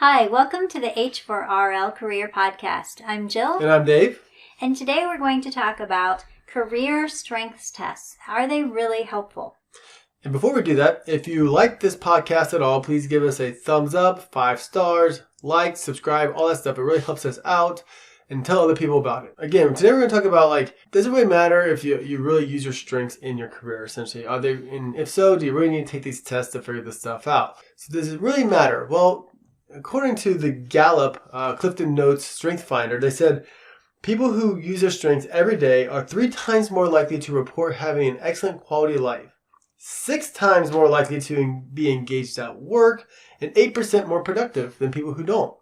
Hi, welcome to the H4RL Career Podcast. I'm Jill. And I'm Dave. And today we're going to talk about career strengths tests. Are they really helpful? And before we do that, if you like this podcast at all, please give us a thumbs up, 5 stars, like, subscribe, all that stuff. It really helps us out and tell other people about it. Again, today we're going to talk about does it really matter if you really use your strengths in your career, essentially? And if so, do you really need to take these tests to figure this stuff out? So does it really matter? Well, according to the Gallup Clifton Notes Strength Finder, they said people who use their strengths every day are 3 times more likely to report having an excellent quality of life, 6 times more likely to be engaged at work, and 8% more productive than people who don't.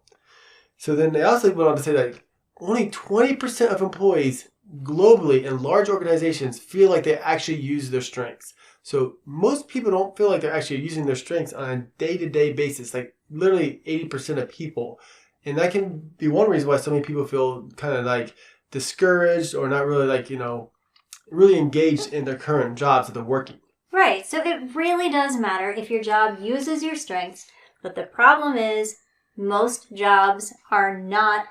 So then they also went on to say that only 20% of employees globally in large organizations feel like they actually use their strengths. So most people don't feel like they're actually using their strengths on a day-to-day basis, like literally 80% of people. And that can be one reason why so many people feel kind of discouraged or not really really engaged in their current jobs that they're working. Right. So it really does matter if your job uses your strengths, but the problem is most jobs are not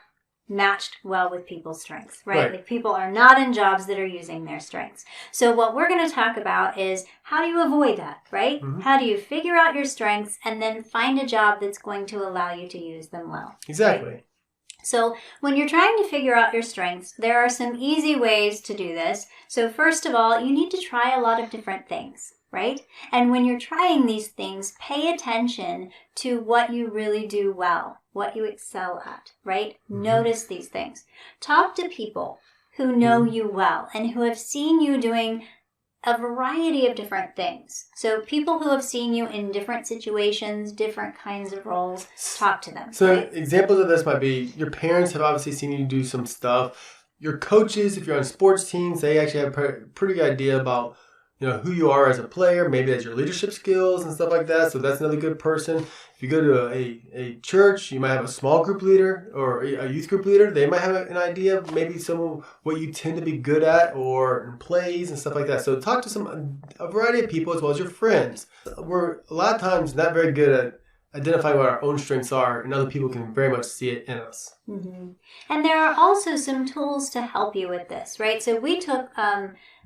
matched well with people's strengths, right? Like people are not in jobs that are using their strengths. So what we're going to talk about is how do you avoid that, right? Mm-hmm. How do you figure out your strengths and then find a job that's going to allow you to use them well? Exactly. Right? So when you're trying to figure out your strengths, there are some easy ways to do this. So first of all, you need to try a lot of different things, right? And when you're trying these things, pay attention to what you really do well, what you excel at, right? Mm-hmm. Notice these things. Talk to people who know you well and who have seen you doing a variety of different things. So people who have seen you in different situations, different kinds of roles, talk to them. So right? Examples of this might be your parents have obviously seen you do some stuff. Your coaches, if you're on sports teams, they actually have a pretty good idea about who you are as a player. Maybe that's your leadership skills and stuff like that. So that's another good person. If you go to a church, you might have a small group leader or a youth group leader. They might have an idea of maybe some of what you tend to be good at or in plays and stuff like that. So talk to a variety of people as well as your friends. We're a lot of times not very good at identifying what our own strengths are, and other people can very much see it in us. Mm-hmm. And there are also some tools to help you with this, right? So we took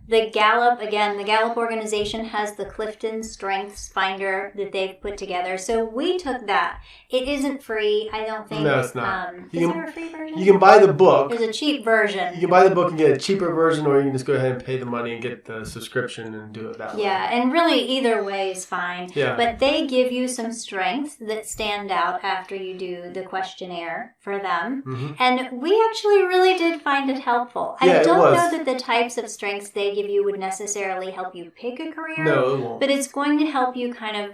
the Gallup organization has the Clifton Strengths Finder that they've put together. So we took that. It isn't free, I don't think. No, it's not. Is there a free version? You can buy the book. There's a cheap version. You can buy the book and get a cheaper version, or you can just go ahead and pay the money and get the subscription and do it that way. Yeah, and really either way is fine. Yeah. But they give you some strengths that stand out after you do the questionnaire for them. Mm-hmm. And we actually really did find it helpful. Yeah, I don't know that the types of strengths they give you would necessarily help you pick a career. No, it won't. But it's going to help you kind of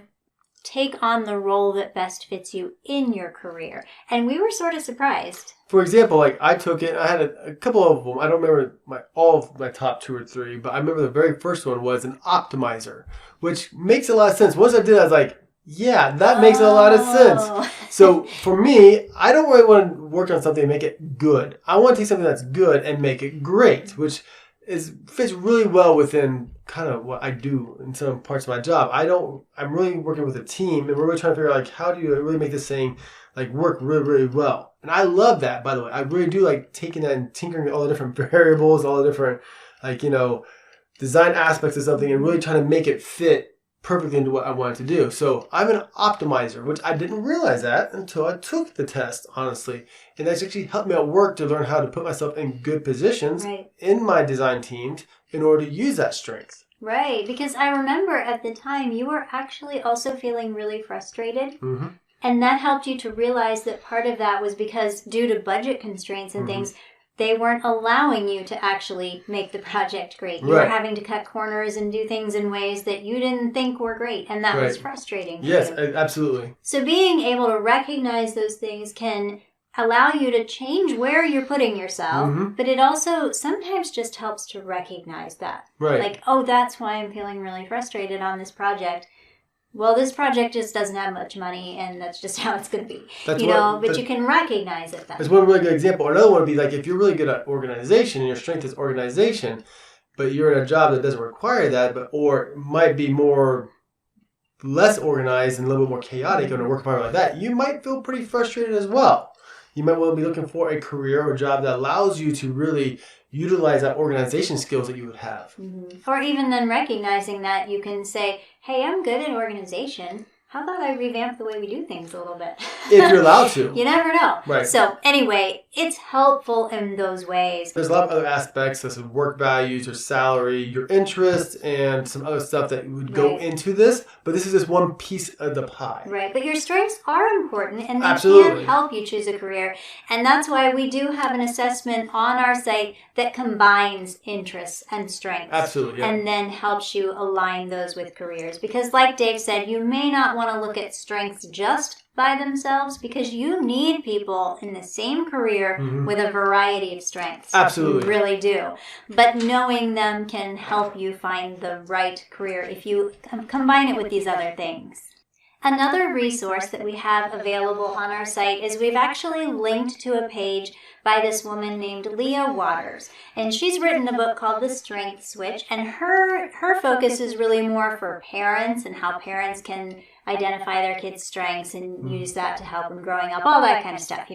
take on the role that best fits you in your career. And we were sort of surprised. For example, I took it, I had a couple of them. I don't remember all of my top 2 or 3, but I remember the very first one was an optimizer, which makes a lot of sense. Once I did it, I was like, yeah, that makes a lot of sense. So for me, I don't really want to work on something and make it good. I want to take something that's good and make it great, which fits really well within kind of what I do in some parts of my job. I'm really working with a team, and we're really trying to figure out how do you really make this thing work really, really well. And I love that, by the way. I really do like taking that and tinkering all the different variables, all the different design aspects of something and really trying to make it fit perfectly into what I wanted to do. So I'm an optimizer, which I didn't realize that until I took the test, honestly. And that's actually helped me at work to learn how to put myself in good positions in my design teams in order to use that strength. Right, because I remember at the time you were actually also feeling really frustrated. Mm-hmm. And that helped you to realize that part of that was because due to budget constraints and things, they weren't allowing you to actually make the project great. You were having to cut corners and do things in ways that you didn't think were great. And that was frustrating. Yes, absolutely. So being able to recognize those things can allow you to change where you're putting yourself. Mm-hmm. But it also sometimes just helps to recognize that. Right. That's why I'm feeling really frustrated on this project. Well, this project just doesn't have much money, and that's just how it's going to be. But you can recognize it then. That's one really good example. Another one would be if you're really good at organization and your strength is organization, but you're in a job that doesn't require that, or might be more less organized and a little bit more chaotic in a work environment like that, you might feel pretty frustrated as well. You might want to be looking for a career or job that allows you to really utilize that organization skills that you would have. Mm-hmm. Or even then recognizing that you can say, hey, I'm good at organization. How about I revamp the way we do things a little bit? If you're allowed to. You never know. Right. So anyway, it's helpful in those ways. There's a lot of other aspects, such as work values, your salary, your interests, and some other stuff that would go into this. But this is just one piece of the pie. Right. But your strengths are important, and they Absolutely. can help you choose a career. And that's why we do have an assessment on our site that combines interests and strengths. Absolutely. Yeah. And then helps you align those with careers. Because like Dave said, you may not want to look at strengths just by themselves, because you need people in the same career with a variety of strengths. Absolutely. You really do. But knowing them can help you find the right career if you combine it with these other things. Another resource that we have available on our site is we've actually linked to a page by this woman named Leah Waters. And she's written a book called The Strength Switch. And her focus is really more for parents and how parents can identify their kids' strengths and use that to help them growing up, all that kind of stuff,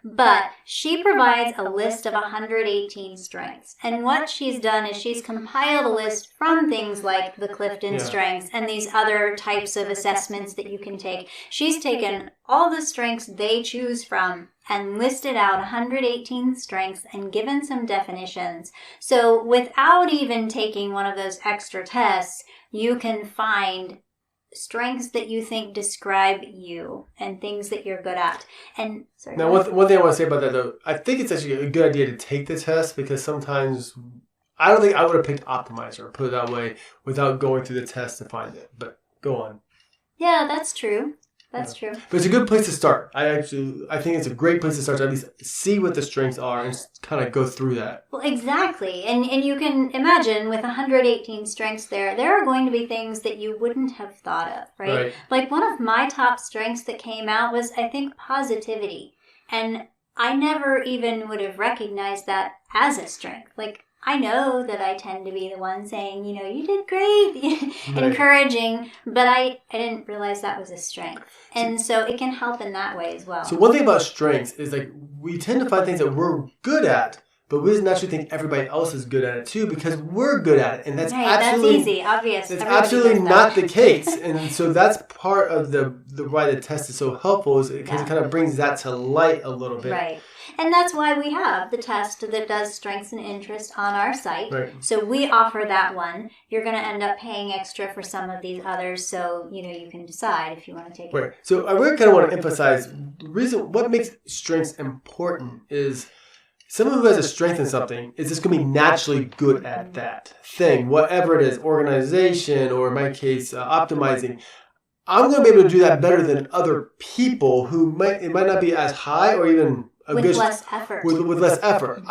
But she provides a list of 118 strengths. And what she's done is she's compiled a list from things like the Clifton strengths and these other types of assessments that you can take. She's taken all the strengths they choose from and listed out 118 strengths and given some definitions. So without even taking one of those extra tests, you can find strengths that you think describe you and things that you're good at. And sorry, now, one thing I want to say about that, though, I think it's actually a good idea to take the test, because sometimes I don't think I would have picked Optimizer, put it that way, without going through the test to find it. But go on. Yeah, that's true. That's true. But it's a good place to start. I think it's a great place to start to at least see what the strengths are and kind of go through that. Well, exactly. And you can imagine with 118 strengths there are going to be things that you wouldn't have thought of, right? Like one of my top strengths that came out was, I think, positivity. And I never even would have recognized that as a strength. Like, I know that I tend to be the one saying, you did great, encouraging, but I didn't realize that was a strength. And so it can help in that way as well. So one thing about strengths is, like, we tend to find things that we're good at, but we just naturally think everybody else is good at it too, because we're good at it. And that's absolutely that's easy, obvious. That's absolutely not the case. And so that's part of the why the test is so helpful, is because it kind of brings that to light a little bit. Right. And that's why we have the test that does strengths and interests on our site. Right. So we offer that one. You're going to end up paying extra for some of these others, so you can decide if you want to take it. Right. So I really kind of want to emphasize the reason what makes strengths important is someone who has a strength in something is just going to be naturally good at that thing, whatever it is, organization, or in my case, optimizing. I'm going to be able to do that better than other people who might not be as high, or even with less effort. With less effort.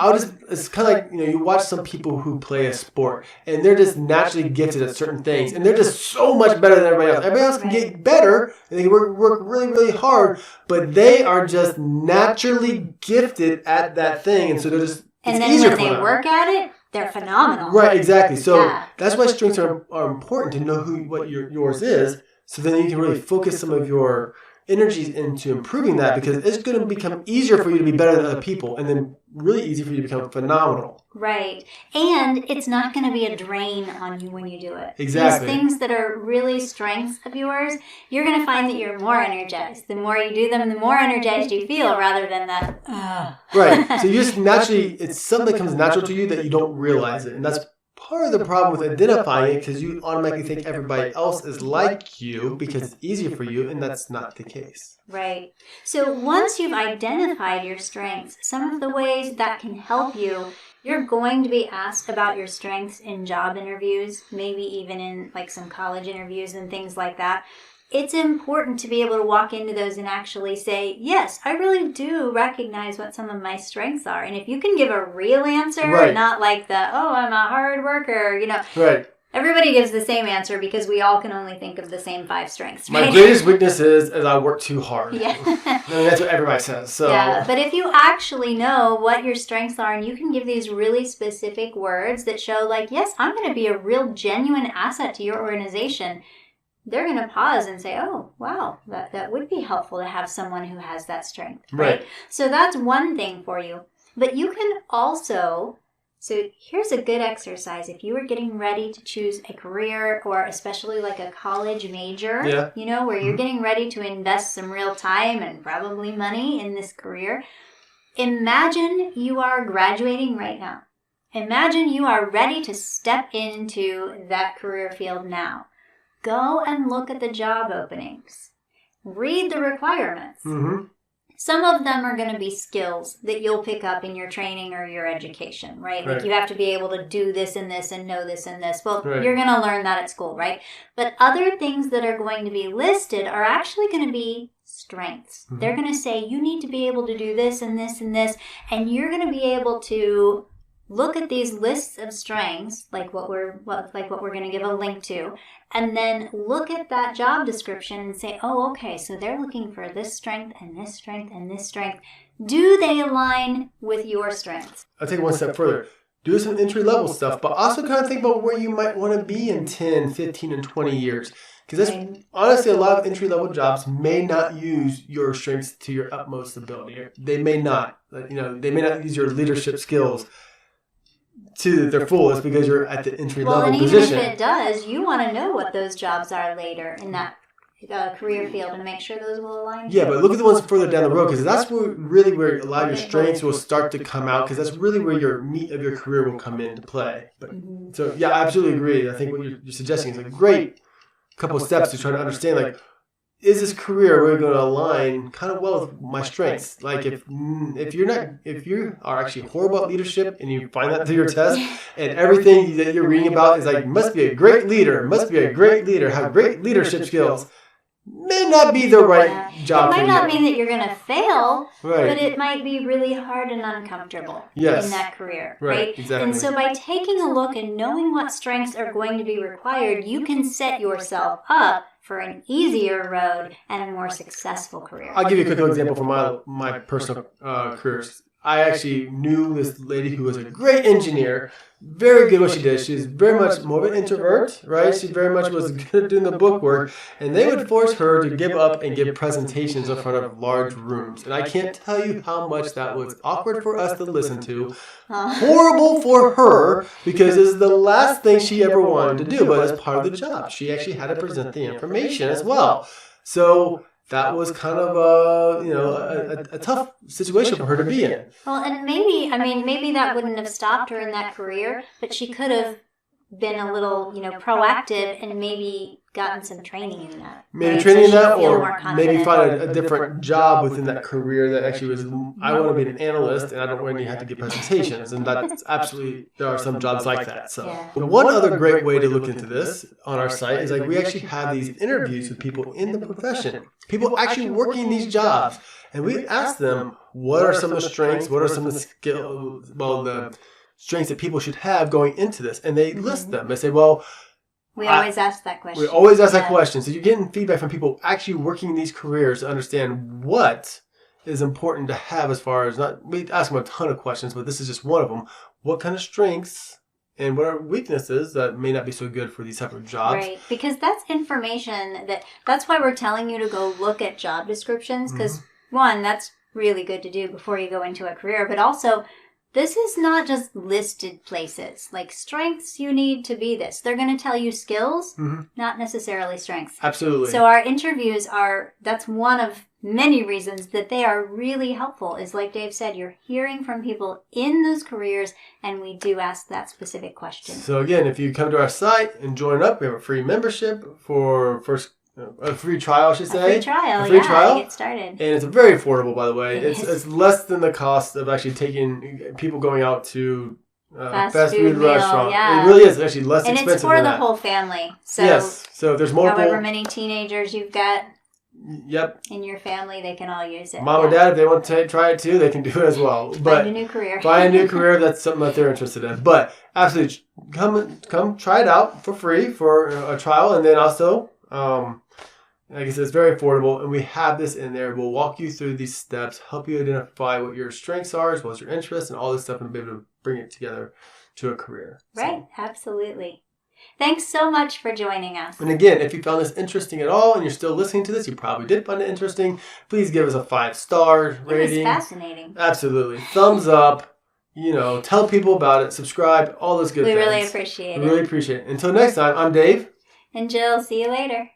It's kind of like, you watch some people who play a sport and they're just naturally gifted at certain things, and they're just so much better than everybody else. Everybody else can get better and they can work really, really hard, but they are just naturally gifted at that thing, and so they're just, and then when they work at it, they're phenomenal. Right, exactly. So that's why strengths are important, to know what yours is, so then you can really focus some of your energies into improving that, because it's going to become easier for you to be better than other people, and then really easy for you to become phenomenal. Right. And it's not going to be a drain on you when you do it. Exactly. These things that are really strengths of yours, you're going to find that you're more energized. The more you do them, the more energized you feel, rather than that. Right. So you just naturally, it's something that comes natural to you that you don't realize it. And that's part of the problem with identifying it, because you automatically think everybody else is like you because it's easier for you, and that's not the case. Right. So once you've identified your strengths, some of the ways that can help you, you're going to be asked about your strengths in job interviews, maybe even in like some college interviews and things like that. It's important to be able to walk into those and actually say, yes, I really do recognize what some of my strengths are. And if you can give a real answer, not like I'm a hard worker, Right. Everybody gives the same answer because we all can only think of the same 5 strengths. Right? My greatest weakness is I work too hard. Yeah. I mean, that's what everybody says. So. Yeah, but if you actually know what your strengths are, and you can give these really specific words that show, like, yes, I'm going to be a real genuine asset to your organization, they're going to pause and say, oh, wow, that would be helpful to have someone who has that strength, Right. So that's one thing for you. But you can also, so here's a good exercise. If you were getting ready to choose a career, or especially like a college major, where you're getting ready to invest some real time and probably money in this career, imagine you are graduating right now. Imagine you are ready to step into that career field now. Go and look at the job openings. Read the requirements. Mm-hmm. Some of them are going to be skills that you'll pick up in your training or your education, right? Like you have to be able to do this and this and know this and this. Well, you're going to learn that at school, right? But other things that are going to be listed are actually going to be strengths. Mm-hmm. They're going to say you need to be able to do this and this and this, and you're going to be able to look at these lists of strengths, like what we're going to give a link to, and then look at that job description and say, oh, okay, so they're looking for this strength and this strength and this strength. Do they align with your strengths? I'll take it one step further. Do some entry-level stuff, but also kind of think about where you might want to be in 10, 15, and 20 years. Because honestly, a lot of entry-level jobs may not use your strengths to your utmost ability. They may not. They may not use your leadership skills to their fullest because you're at the entry-level position. Well, and even if it does, you want to know what those jobs are later in that career field and make sure those will align. Yeah, but look at the ones further down the road, because that's where a lot of your strengths will start to come out, because that's really where your meat of your career will come into play. But so yeah, I absolutely agree. I think what you're suggesting is a great couple of steps to try to understand, like, is this career really going to align kind of well with my strengths? Like, if you are actually horrible at leadership and you find that through your test, and everything that you're reading about is like, must be a great leader, have great leadership skills, may not be the right job for you. It might not mean that you're going to fail, but it might be really hard and uncomfortable in that career, right? Exactly. And so by taking a look and knowing what strengths are going to be required, you can set yourself up for an easier road and a more successful career. I'll give you a quick example from my personal careers. I actually knew this lady who was a great engineer, very good at what she did. She's very much more of an introvert, right? She very much was good at doing the book work, and they would force her to give up and give presentations in front of large rooms. And I can't tell you how much that was awkward for us to listen to, horrible for her, because it's the last thing she ever wanted to do, but as part of the job, she actually had to present the information as well. So that was kind of a tough situation for her to be in. Well, and maybe that wouldn't have stopped her in that career, but she could have been a little, proactive and maybe gotten some training in that. Maybe training in that, or maybe find a different job within that career that actually was, I want to be an analyst and I don't really have to give presentations. And that's absolutely, there are some jobs like that. So one other great way to look into this on our site is, like, we actually have these interviews with people in the profession, people actually working these jobs. And we ask them, what are some of the strengths, what are some of the skills, the strengths that people should have going into this? And they list them. They say, well, we always ask that question. We always ask that question. So you're getting feedback from people actually working these careers to understand what is important to have, as far as, not, we ask them a ton of questions, but this is just one of them. What kind of strengths and what are weaknesses that may not be so good for these type of jobs? Right, because that's information that's why we're telling you to go look at job descriptions, because one, that's really good to do before you go into a career, but also, this is not just listed places. Like, strengths, you need to be this. They're going to tell you skills, not necessarily strengths. Absolutely. So our interviews that's one of many reasons that they are really helpful, is, like Dave said, you're hearing from people in those careers, and we do ask that specific question. So again, if you come to our site and join up, we have a free membership for a free trial, I should say. A free trial, to get started. And it's very affordable, by the way. It's less than the cost of actually taking people going out to fast food restaurant. Yeah. It really is actually less expensive than that. And it's for the whole family. So yes. So if there's multiple, however many teenagers you've got in your family, they can all use it. Mom or dad, if they want to try it too, they can do it as well. Find a new career. Find a new career, that's something that they're interested in. But absolutely, come try it out for free for a trial, and then also, like I said, it's very affordable, and we have this in there. We'll walk you through these steps, help you identify what your strengths are, as well as your interests, and all this stuff, and be able to bring it together to a career. Right, absolutely. Thanks so much for joining us. And again, if you found this interesting at all and you're still listening to this, you probably did find it interesting. Please give us a 5-star rating. It was fascinating. Absolutely. Thumbs up. Tell people about it. Subscribe. All those good things. We really appreciate it. We really appreciate it. Until next time, I'm Dave. And Jill, see you later.